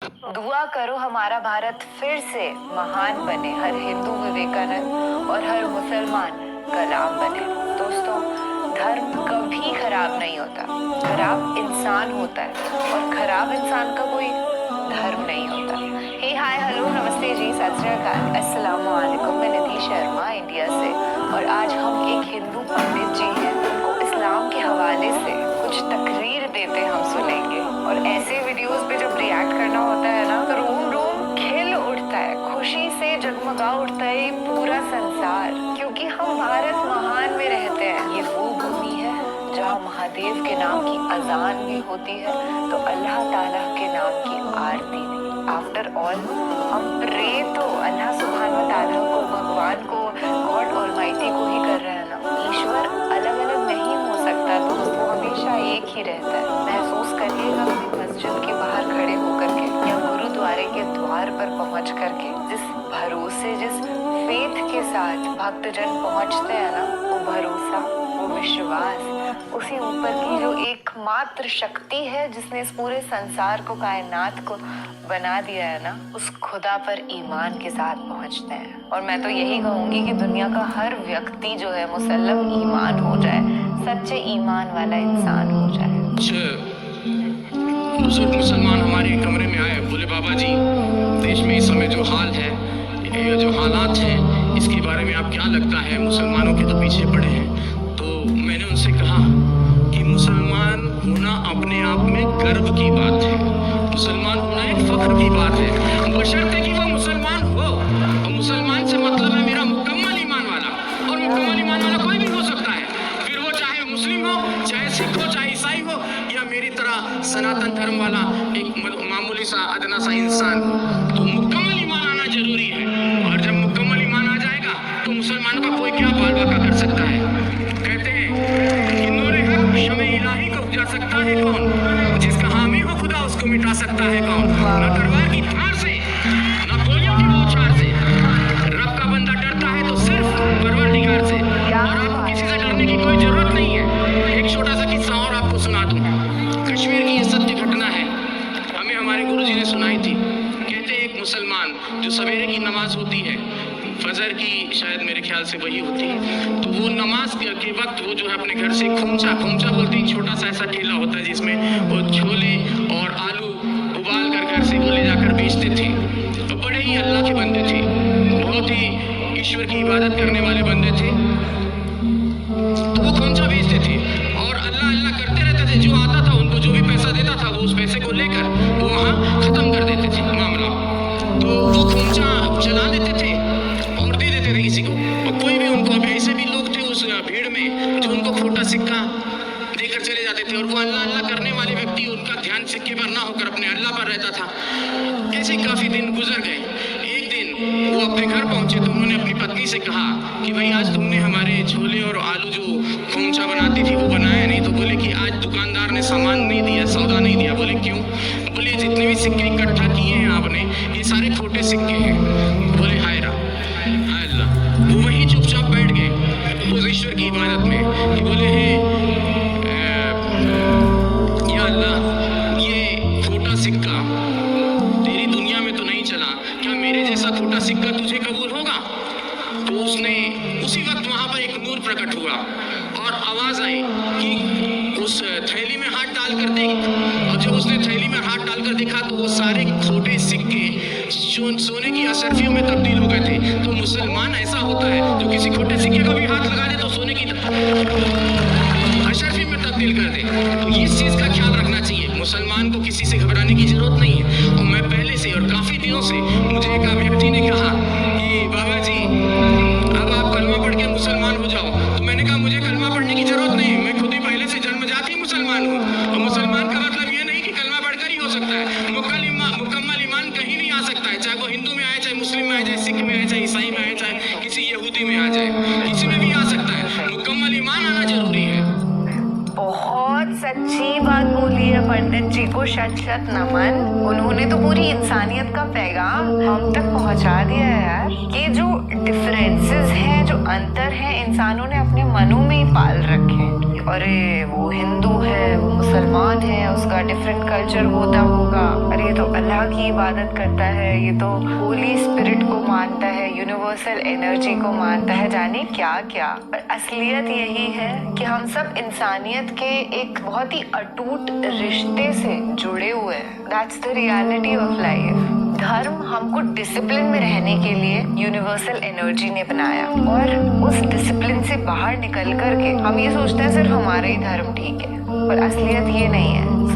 दुआ करो हमारा भारत फिर से महान बने, हर हिंदू विवेकानंद और हर मुसलमान कलाम बने। दोस्तों, धर्म कभी खराब नहीं होता, खराब इंसान होता है और खराब इंसान का कोई धर्म नहीं होता। हे हाय हेलो नमस्ते जी, सत श्री अकाल, अस्सलाम वालेकुम। मैं निधि शर्मा इंडिया से, और आज हम एक हिंदू पंडित जी हैं, उनको इस्लाम के हवाले से कुछ तकरीर देते हम सुनेंगे। और ऐसे वीडियोस पे जब रिएक्ट करना होता है ना, तो रोम रोम खिल उठता है, खुशी से जगमगा उठता है ये पूरा संसार, क्योंकि हम भारत महान में रहते हैं। ये वो भूमि है जहाँ महादेव के नाम की अजान भी होती है तो अल्लाह ताला के नाम की आरती भी। आफ्टर ऑल हम प्रे तो अल्लाह सुभान व तआला को, भगवान को, गॉड ऑलमाइटी को ही कर रहे हैं ना। ईश्वर अलग अलग नहीं हो सकता दोस्त, वो हमेशा एक ही रहता है। महसूस करिएगा अपनी मस्जिद के बाहर खड़े होकर के या गुरुद्वारे के द्वार पर पहुंच करके, जिस भरोसे, जिस फेथ के साथ भक्तजन पहुंचते हैं ना, वो भरोसा, वो विश्वास उसी ऊपर की जो एकमात्र शक्ति है जिसने इस पूरे संसार को, कायनात को बना दिया है ना, उस खुदा पर ईमान के साथ पहुंचते हैं। और मैं तो यही कहूंगी कि दुनिया का हर व्यक्ति जो है मुसल्लम ईमान हो जाए, सच्चे ईमान वाला इंसान हो जाए। बुजुर्ग मुसलमान हमारे कमरे में आए, बोले बाबा जी, देश में इस समय जो हाल है, ये जो हालात हैं, इसके बारे में आप क्या लगता है? मुसलमानों के तो पीछे पड़े हैं। तो मैंने उनसे कहा कि मुसलमान होना अपने आप में गर्व की बात है, मुसलमान होना एक फख्र की बात है, बशर्ते कि वो मुसलमान हो। और मुसलमान से मतलब है मेरा मुकम्मल ईमान वाला, और मुकम्मल ईमान वाला कोई भी हो सकता है, फिर वो चाहे मुस्लिम हो, चाहे सिख हो, चाहे ईसाई हो, या मेरी तरह सनातन धर्म वाला एक मामूली सा अदना सा इंसान हो। तो मुकम्मल ईमान आना जरूरी है, और जब मुकम्मल ईमान आ जाएगा तो मुसलमानों का कोई क्या बाल बाका कर सकता है। कहते हैं कि नूरे हक शमे इलाही को बुझा सकता है कौन, जिसका हामी हो खुदा उसको मिटा सकता है कौन। न तलवार की धार से, न गोलियों की बौछार से, रब का बंदा डरता है तो सिर्फ परवरदिगार से, और आपको किसी से डरने की कोई जरूरत नहीं है। एक छोटा सा किस्सा और आपको सुना दूं। कश्मीर की ये सत्य घटना है, हमें हमारे गुरुजी ने सुनाई थी। कहते एक मुसलमान, जो सवेरे की नमाज होती है, फजर की शायद मेरे ख्याल से वही होती है, तो वो नमाज के वक्त वो जो है अपने घर से खोमचा बोलते हैं, छोटा सा ऐसा ठेला होता है जिसमें वो छोले और आलू उबाल कर घर से वो ले जाकर बेचते थे। तो बड़े ही अल्लाह के बंदे थे, बहुत ही ईश्वर की इबादत करने वाले बंदे थे। तो वो खोमचा बेचते थे और अल्लाह अल्लाह करते रहते थे। जो आता था उनको जो भी पैसा देता था वो उस पैसे को लेकर वो वहाँ खत्म कर देते थे मामला। तो वो खोमचा चला देते थे और दे देते थे किसी को, और कोई भी उनको, अब ऐसे भी लोग थे उस भीड़ में जो उनको खोटा सिक्का देकर चले जाते थे, और वो अल्लाह अल्लाह करने वाले व्यक्ति, उनका ध्यान सिक्के पर ना होकर अपने अल्लाह पर रहता था। ऐसे काफ़ी दिन गुजर गए। एक दिन वो अपने घर पहुंचे तो उन्होंने अपनी पत्नी से कहा कि भाई आज तुमने हमारे छोले और आलू जो खोमचा बनाती थी वो बनाया नहीं। तो बोले कि आज दुकानदार ने सामान नहीं दिया, सौदा नहीं दिया। बोले क्यों? बोले जितने भी सिक्के इकट्ठा किए हैं आपने, ये सारे खोटे सिक्के हैं। बोले हाय अल्लाह। वो वहीं चुपचाप बैठ गए उस ईश्वर की इबादत में कि बोले हे या अल्लाह, ये खोटा सिक्का तेरी दुनिया में तो नहीं चला, क्या मेरे जैसा खोटा सिक्का तुझे कबूल होगा? तो उसने उसी वक्त वहां पर एक नूर प्रकट हुआ और आवाज आई कि उस थैली में हाथ डालकर देख। और जब उसने थैली में हाथ डालकर देखा तो वो सारे खोटे सिक्के सोने की अशर्फियों में तब्दील हो गए थे। तो मुसलमान ऐसा होता है जो किसी खोटे सिक्के को भी हाथ लगा दे तो सोने की अशर्फी में तब्दील कर दे। तो इस चीज का ख्याल रखना चाहिए, मुसलमान को किसी से घबराने की जरूरत नहीं है। और मैं पहले से और काफी दिनों से, मुझे एक व्यक्ति ने कहा कि बाबा जी अब आप कलमा पढ़ के मुसलमान हो जाओ। तो मैंने कहा मुझे कलमा पढ़ने की जरूरत नहीं, मैं खुद ही पहले से जन्मजात ही मुसलमान हूँ। और मुसलमान का मतलब ये नहीं कि कलमा पढ़कर ही हो सकता है, मुकम्मल ईमान कहीं भी आ सकता है, चाहे वो हिंदू में आए, चाहे मुस्लिम में आए, चाहे सिख में आए, चाहे ईसाई में आए, चाहे किसी यहूदी में आ जाए, किसी में भी आ सकता है। मुकम्मल ईमान आना जरूरी है। बहुत सच्ची बात बोली है पंडित जी को, शत शत नमन। उन्होंने तो पूरी इंसानियत का पैगाम हम तक पहुंचा दिया है यार। ये जो डिफरेंसेस हैं, जो अंतर हैं, इंसानों ने अपने मनों में ही पाल रखे हैं। अरे वो हिंदू है, वो मुसलमान है, उसका डिफरेंट कल्चर होता होगा, अरे ये तो अल्लाह की इबादत करता है, ये तो होली स्पिरिट को मानता है, यूनिवर्सल एनर्जी को मानता है, जाने क्या क्या। पर असलियत यही है कि हम सब इंसानियत के एक बहुत ही अटूट रिश्ते से जुड़े हुए हैं। That's the reality of life. धर्म हमको डिसिप्लिन में रहने के लिए यूनिवर्सल एनर्जी ने बनाया, और उस डिसिप्लिन से बाहर निकल करके हम ये सोचते हैं सिर्फ हमारा ही धर्म ठीक है, पर असलियत ये नहीं है।